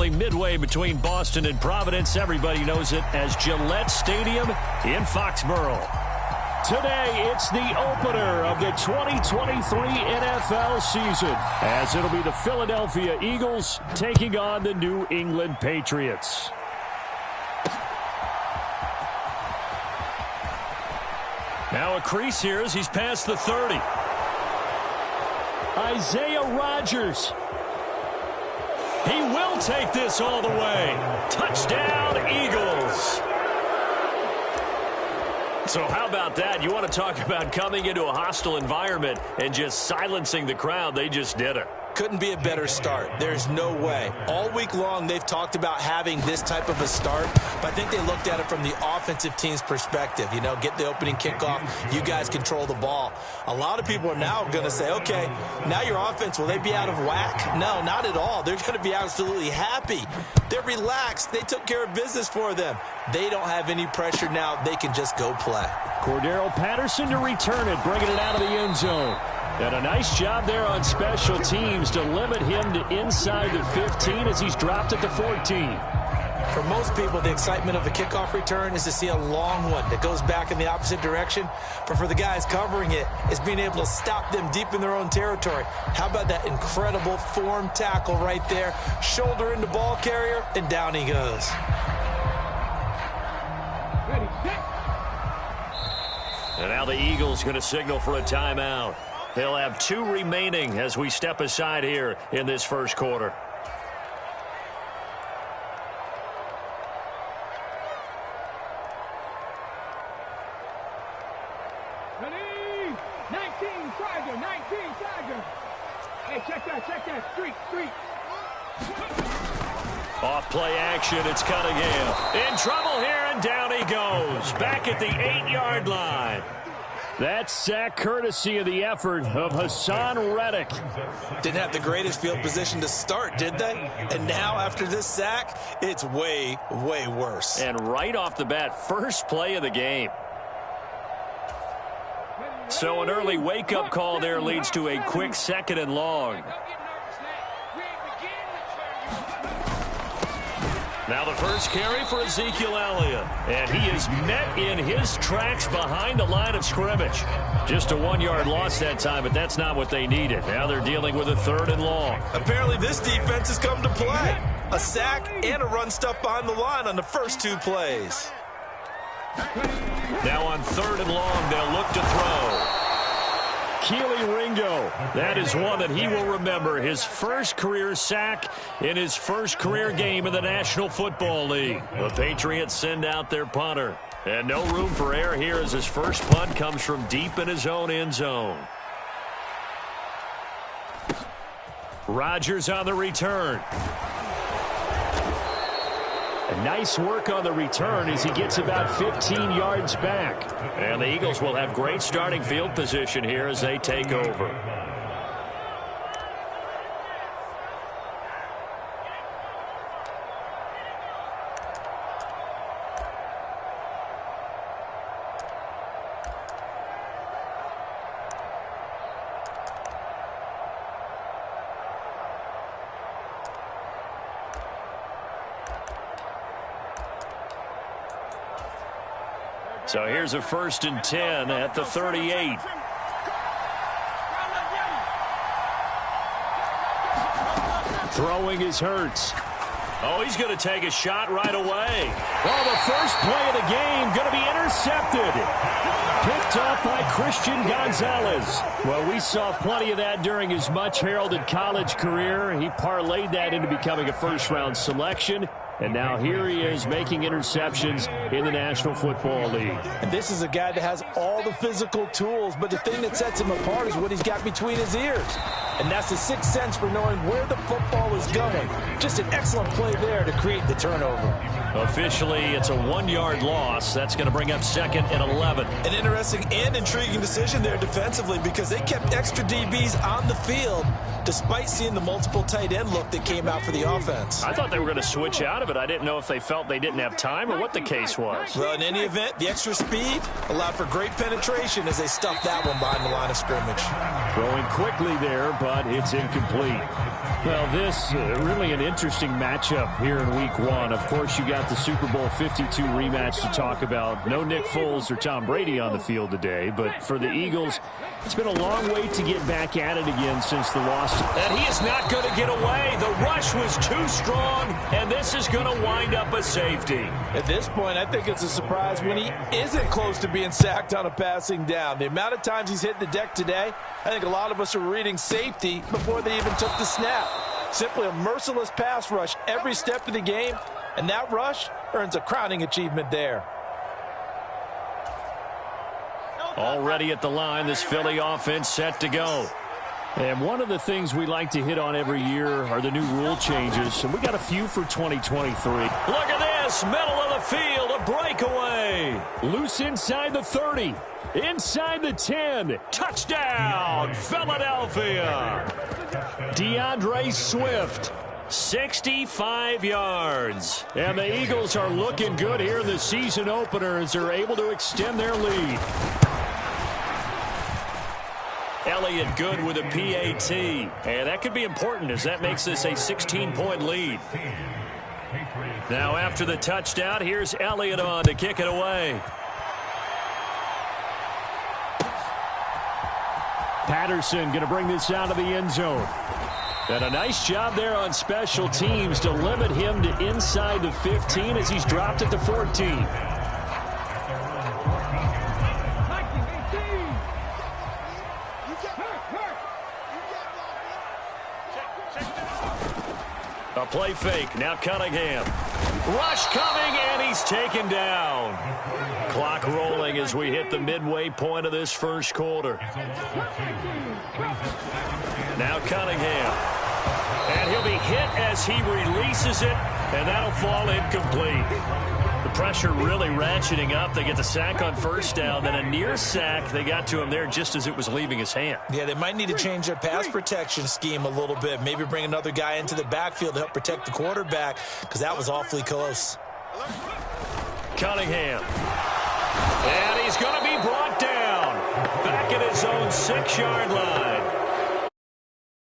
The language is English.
traveling midway between Boston and Providence. Everybody knows it as Gillette Stadium in Foxborough. Today, it's the opener of the 2023 NFL season, as it'll be the Philadelphia Eagles taking on the New England Patriots. Now a crease here as he's past the 30. Isaiah Rodgers. He will take this all the way. Touchdown, Eagles. So how about that? You want to talk about coming into a hostile environment and just silencing the crowd. They just did it. Couldn't be a better start. There's no way. All week long, they've talked about having this type of a start, but I think they looked at it from the offensive team's perspective. You know, get the opening kickoff. You guys control the ball. A lot of people are now going to say, okay, now your offense, will they be out of whack? No, not at all. They're going to be absolutely happy. They're relaxed. They took care of business for them. They don't have any pressure now. They can just go play. Cordero Patterson to return it, bringing it out of the end zone. And a nice job there on special teams to limit him to inside the 15 as he's dropped at the 14. For most people, the excitement of the kickoff return is to see a long one that goes back in the opposite direction. But for the guys covering it, it's being able to stop them deep in their own territory. How about that incredible form tackle right there? Shoulder into ball carrier, and down he goes. And now the Eagles going to signal for a timeout. They'll have 2 remaining as we step aside here in this first quarter. Ready? 19, Tiger, 19, Tiger. Hey, check that, street. Off play action, it's Cunningham. In trouble here, and down he goes. Back at the 8-yard line. That sack courtesy of the effort of Hassan Reddick. Didn't have the greatest field position to start, did they? And now after this sack, it's way, way worse. And right off the bat, first play of the game. So an early wake-up call there leads to a quick 2nd and long. Now the first carry for Ezekiel Elliott. And he is met in his tracks behind the line of scrimmage. Just a 1-yard loss that time, but that's not what they needed. Now they're dealing with a 3rd and long. Apparently this defense has come to play. A sack and a run stuff behind the line on the first 2 plays. Now on 3rd and long, they'll look to throw. Keely Ringo, that is one that he will remember. His first career sack in his first career game in the National Football League. The Patriots send out their punter. And no room for error here as his first punt comes from deep in his own end zone. Rodgers on the return. And nice work on the return as he gets about 15 yards back. And the Eagles will have great starting field position here as they take over. So here's a 1st and 10 at the 38. Throwing is Hurts. Oh, he's going to take a shot right away. Well, the first play of the game going to be intercepted. Picked up by Christian Gonzalez. Well, we saw plenty of that during his much-heralded college career. He parlayed that into becoming a first-round selection. And now here he is making interceptions in the National Football League. And this is a guy that has all the physical tools, but the thing that sets him apart is what he's got between his ears. And that's the sixth sense for knowing where the football is going. Just an excellent play there to create the turnover. Officially, it's a 1-yard loss. That's going to bring up 2nd and 11. An interesting and intriguing decision there defensively because they kept extra DBs on the field despite seeing the multiple tight end look that came out for the offense. I thought they were going to switch out of it. I didn't know if they felt they didn't have time or what the case was. Well, in any event, the extra speed allowed for great penetration as they stuffed that one behind the line of scrimmage. Throwing quickly there, but it's incomplete. Well, this really an interesting matchup here in Week 1. Of course, you got the Super Bowl 52 rematch to talk about. No Nick Foles or Tom Brady on the field today, but for the Eagles, it's been a long wait to get back at it again since the loss. And he is not going to get away. The rush was too strong, and this is going to wind up a safety. At this point, I think it's a surprise when he isn't close to being sacked on a passing down. The amount of times he's hit the deck today, I think a lot of us are reading safety before they even took the snap. Simply a merciless pass rush every step of the game, and that rush earns a crowning achievement there. Already at the line, this Philly offense set to go. And one of the things we like to hit on every year are the new rule changes, and we got a few for 2023. Look at this, middle of the field, a breakaway. Loose inside the 30, inside the 10. Touchdown, Philadelphia. DeAndre Swift, 65 yards. and the Eagles are looking good here in the season opener as they're able to extend their lead. Elliott good with a PAT. And that could be important as that makes this a 16-point lead. Now after the touchdown, here's Elliott on to kick it away. Patterson going to bring this out of the end zone. And a nice job there on special teams to limit him to inside the 15 as he's dropped at the 14. A play fake. Now Cunningham. Rush coming, and he's taken down. Clock rolling as we hit the midway point of this first quarter. Now Cunningham. And he'll be hit as he releases it, and that'll fall incomplete. The pressure really ratcheting up. They get the sack on first down, then a near sack. They got to him there just as it was leaving his hand. Yeah, they might need to change their pass protection scheme a little bit. Maybe bring another guy into the backfield to help protect the quarterback, because that was awfully close. Cunningham. And he's going to be brought down. Back at his own 6-yard line.